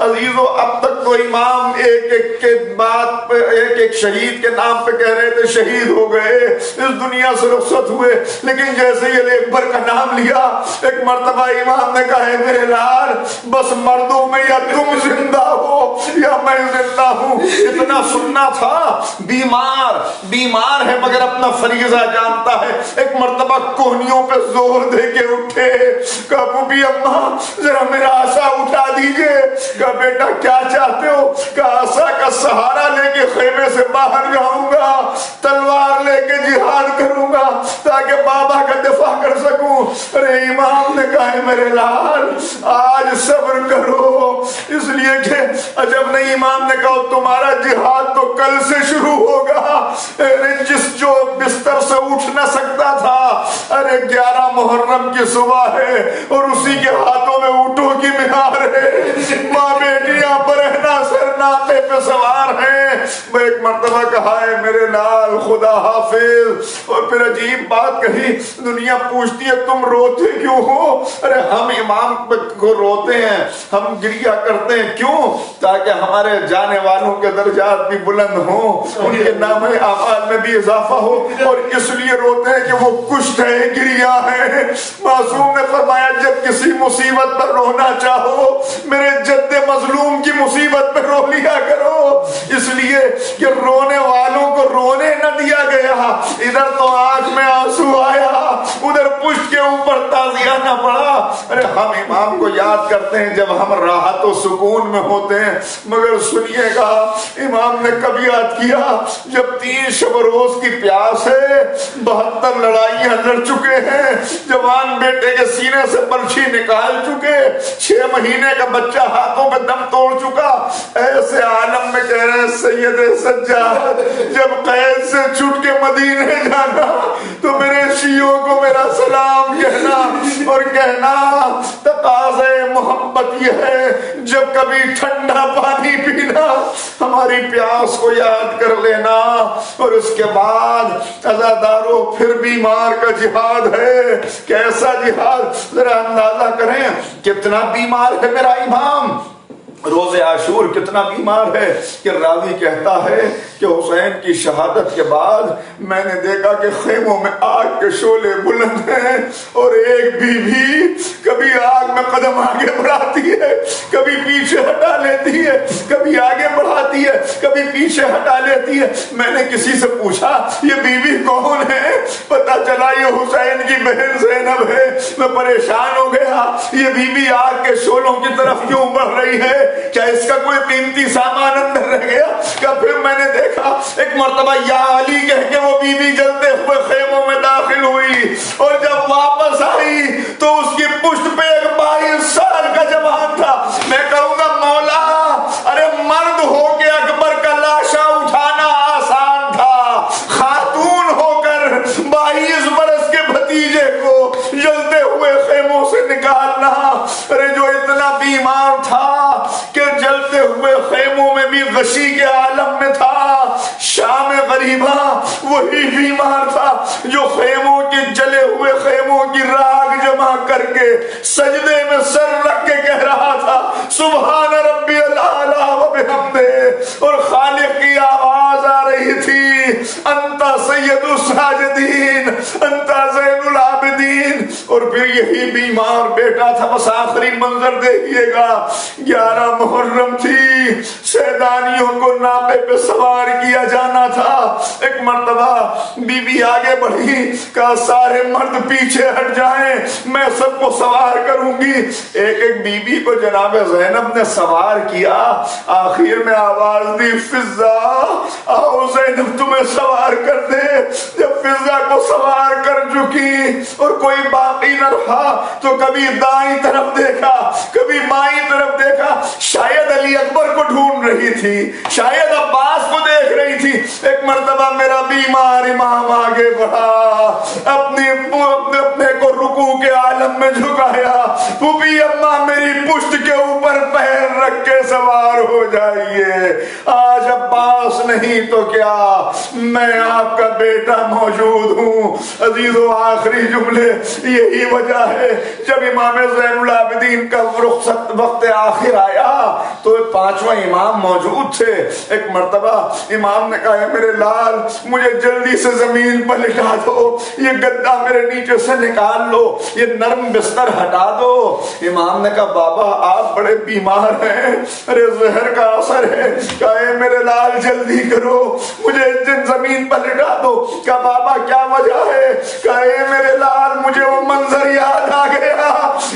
عزیزو اب تک تو امام ایک ایک کے بعد ایک ایک شہید کے نام پہ کہہ رہے تھے شہید ہو گئے، اس دنیا سے رخصت ہوئے، لیکن جیسے ہی علی اکبر کا نام لیا ایک مرتبہ امام نے کہا ہے میرے لال بس مردوں میں یا تم زندہ ہو یا میں زندہ ہوں. اتنا سننا تھا. بیمار ہے مگر اپنا فریضہ جانتا ہے. ایک مرتبہ کوہنیوں پہ زور دے کے اٹھے. کہا پھوپھی اماں ذرا میرا عصا اٹھا دیجئے. کہا بیٹا کیا چاہتے ہو؟ کہا عصا کا سہارا لے کے خیمے سے باہر جاؤں گا، تلوار لے کے جہاد کروں گا تاکہ بابا کا دفاع کر سکوں. ارے امام نے کہا ہے میرے لال آج صبر کرو، اس لیے کہ جب نہیں امام نے کہا تمہارا جہاد تو کل سے شروع ہوگا. جس جو بستر سے اٹھ نہ سکتا تھا، ارے 11 محرم کی صبح ہے اور اسی کے ہاتھوں میں اونٹوں کی مہار ہے، ماں بیٹیاں برہنہ سر ناقے پہ سوار ہیں۔ میں ایک مرتبہ کہا ہے میرے لال خدا حافظ، اور پھر عجیب بات کہی، دنیا پوچھتی ہے تم روتے کیوں ہو؟ ارے ہم امام کو روتے ہیں، ہم گریہ کرتے ہیں، کیوں؟ تاکہ ہمارے جانے والوں کے درجات بھی بلند ہوں، ان کے نام اعمال میں بھی اضافہ ہو، اور اس لیے روتے ہیں کہ وہ کشت ہے، گریہ ہے۔ معصوم نے فرمایا جب کسی مصیبت پر رونا چاہو میرے جد مظلوم کی مصیبت پر رو لیا کرو، اس لیے کہ رونے والوں کو رونے نہ دیا گیا، ادھر تو آنکھ میں آنسو آیا، ادھر پشت کے اوپر تازیہ نہ پڑا۔ ارے ہم امام کو یاد کرتے ہیں جب ہم راحت و سکون میں ہوتے ہیں، مگر سنیے گا امام نے کب یاد کیا؟ جب 3 شب و روز کی پیاس ہے، 72 لڑائیاں لڑ چکے ہیں، جوان بیٹے کے سینے سے برچھی نکال چکے، 6 مہینے کا بچہ ہاتھوں پہ دم توڑ چکا، ایسے عالم میں کہہ رہے ہیں سید سجاد جب قید سے چھوٹ کے مدینے جانا تو میرے شیعوں کو میرا سلام کہنا، اور کہنا تقاضے محبت یہ ہے جب کبھی ٹھنڈا پانی پینا ہماری پیاس کو یاد کر لینا، اور اس کے بعد عزاداروں پھر بیمار کا جہاد ہے۔ کیسا جہاد؟ ذرا اندازہ کریں کتنا بیمار ہے میرا امام، روز عاشور کتنا بیمار ہے کہ راوی کہتا ہے کہ حسین کی شہادت کے بعد میں نے دیکھا کہ خیموں میں آگ کے شعلے بلند ہیں، اور ایک بیوی کبھی آگ میں قدم آگے بڑھاتی ہے، کبھی پیچھے ہٹا لیتی ہے، کبھی آگے بڑھاتی ہے، کبھی پیچھے ہٹا لیتی ہے۔ میں نے کسی سے پوچھا یہ بیوی کون ہے؟ پتا چلا یہ حسین کی بہن زینب ہے۔ میں پریشان ہو گیا، یہ بیوی آگ کے شعلوں کی طرف کیوں بڑھ رہی ہے؟ کیا اس کا کوئی قیمتی سامان اندر رہ گیا؟ کیا پھر میں نے دیکھا ایک مرتبہ یا علی کہہ کے وہ بیوی جلتے ہوئے خیموں میں داخل ہوئی، اور جب واپس آئی تو اس کی پشت پہ ایک 22 سال کا جوان تھا۔ میں کہوں گا مولا ارے مرد ہو کے اکبر کا لاشا اٹھانا آسان تھا، خاتون ہو کر 22 برس کے بھتیجے کو جلتے ہوئے خیموں سے نکالنا۔ ارے جو اتنا بیمار تھا کہ جلتے ہوئے خیموں میں بھی غشی کے عالم میں تھا، شام غریبہ وہی بیمار تھا جو خیموں کے جلے ہوئے خیموں کی راگ جمع کر کے سجدے میں سر رکھ کے کہہ رہا تھا سبحان ربی الاعلی و بحمدہ، اور خالق کی آواز آ رہی تھی انت سید الساجدین انت زین العابدین۔ اور پھر یہی بیمار بیٹا تھا، بس آخری منظر دیکھیے گا، 11 محرم تھی، سیدانیوں کو ناقے پہ سوار کیا جانا تھا۔ ایک مرتبہ بی بی آگے بڑھی، کہا سارے مرد پیچھے ہٹ جائیں، میں سب کو سوار کروں گی۔ ایک ایک بی بی کو جناب زینب نے سوار کیا، آخر میں آواز دی فضا آؤ زینب تمہیں سوار کر دے۔ جب فضا کو سوار کر چکی اور کوئی باقی نہ رہا تو کبھی دائیں طرف دیکھا کبھی بائیں طرف دیکھا، شاید علی اکبر کو ڈھونڈ رہی تھی، شاید عباس کو دیکھ رہی تھی۔ ایک مرتبہ میرا بیمار امام آگے بڑھا، اپنے کو رکوع کے عالم میں جھکایا، پھوپھی اماں میری پشت کے اوپر پیر رکھ کے سوار ہو جائیے، آج عباس نہیں تو کیا میں آپ کا بیٹا موجود ہوں۔ عزیزو آخری جملے یہی وجہ ہے جب امام زین العابدین کا وقت آخر آیا تو 5واں امام موجود تھے۔ ایک مرتبہ امام نے کہا میرے لال مجھے جلدی سے زمین پر لٹا دو، یہ گدا میرے نیچے سے نکال لو، یہ نرم بستر ہٹا دو۔ امام نے کہا بابا آپ بڑے بیمار ہیں، ارے زہر کا اثر ہے۔ کہا اے میرے لال جلدی کرو مجھے زمین پر لٹا دو۔ کہا بابا کیا وجہ ہے؟ کہا اے میرے لال مجھے وہ منظر یاد آ گیا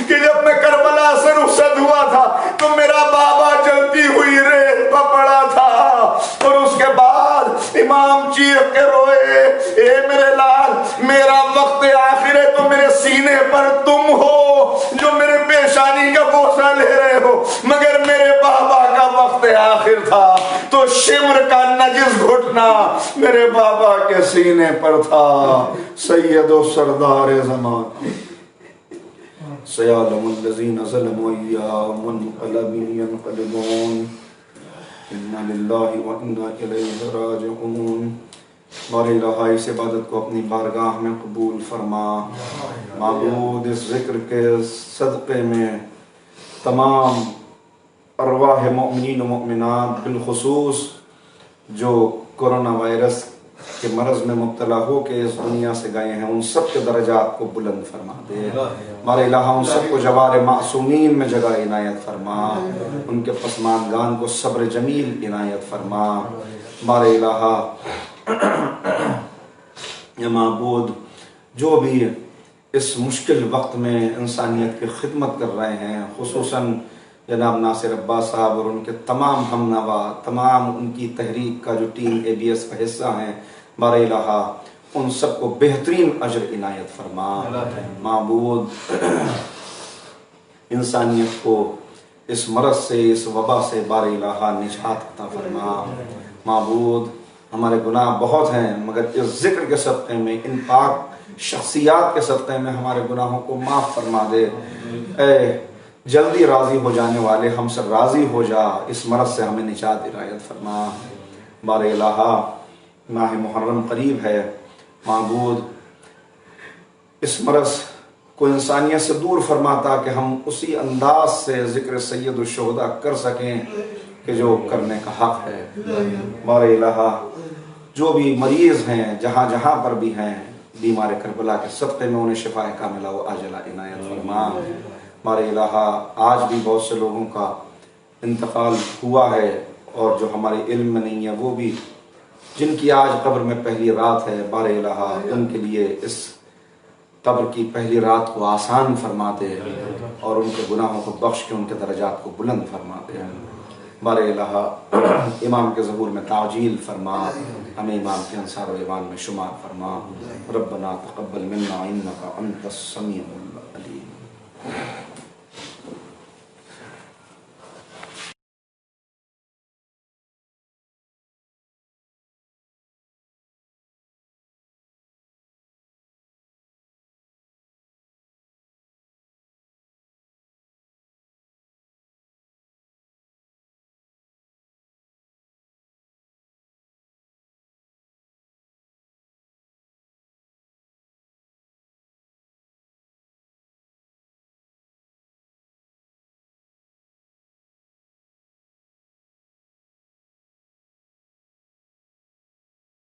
کہ جب میں کربلا سے رخصت ہوا تھا تو میرا بابا جلتی ہوئی ریت پر پڑا تھا، اور اس کے بعد امام چیخ کے روئے اے میرے لال میرا وقت آخر ہے تو میرے سینے پر تم ہو جو میرے پیشانی کا بوسہ لے رہے ہو، مگر میرے بابا کا وقت آخر تھا تو شمر کا نجس گھٹنا میرے بابا کے سینے پر تھا. سید و سردار زمان سیعلم الذین ظلموا ایہم منقلب ینقلبون. انا للہ و انا الیہ راجعون. باری الہ اس عبادت کو اپنی بارگاہ میں قبول فرما. معبود اس ذکر کے صدقے میں تمام ارواح مؤمنین و مؤمنات بالخصوص جو کورونا وائرس کے مرض میں مبتلا ہو کے اس دنیا سے گئے ہیں ان سب کے درجات کو بلند فرما دے. ہمارے الہ ان سب کو جوار معصومین میں جگہ عنایت فرما. ان کے پسماندگان کو صبر جمیل عنایت فرما. ہمارے الہ یا معبود جو بھی اس مشکل وقت میں انسانیت کی خدمت کر رہے ہیں خصوصاً جناب ناصر عباس صاحب اور ان کے تمام ہم نوا تمام ان کی تحریک کا جو ٹیم ABS کا حصہ ہیں بار الہ ان سب کو بہترین اجر عنایت فرما. معبود انسانیت کو اس مرض سے اس وبا سے بار الہ نجات عطا فرما. معبود ہمارے گناہ بہت ہیں مگر اس ذکر کے صدقے میں ان پاک شخصیات کے صدقے میں ہمارے گناہوں کو معاف فرما دے. اے جلدی راضی ہو جانے والے ہم سے راضی ہو جا. اس مرض سے ہمیں نجات عنایت فرما. بار الہ ماہ محرم قریب ہے. معبود اس مرض کو انسانیت سے دور فرماتا کہ ہم اسی انداز سے ذکر سید الشہداء کر سکیں کہ جو کرنے کا حق ہے. بار الہ جو بھی مریض ہیں جہاں جہاں پر بھی ہیں بیمار کربلا کے صدقے میں انہیں شفا کاملہ و عاجلہ عنایت فرما. ہمارے الہ آج بھی بہت سے لوگوں کا انتقال ہوا ہے اور جو ہمارے علم میں نہیں ہے وہ بھی جن کی آج قبر میں پہلی رات ہے بار الہ ان کے لیے اس قبر کی پہلی رات کو آسان فرما دے اور ان کے گناہوں کو بخش کے ان کے درجات کو بلند فرما دے. بار الہ امام کے ظہور میں تعجیل فرما. ہمیں امام کے انصار و ایوان میں شمار فرما. ربنا تقبل منا انک انت السمیع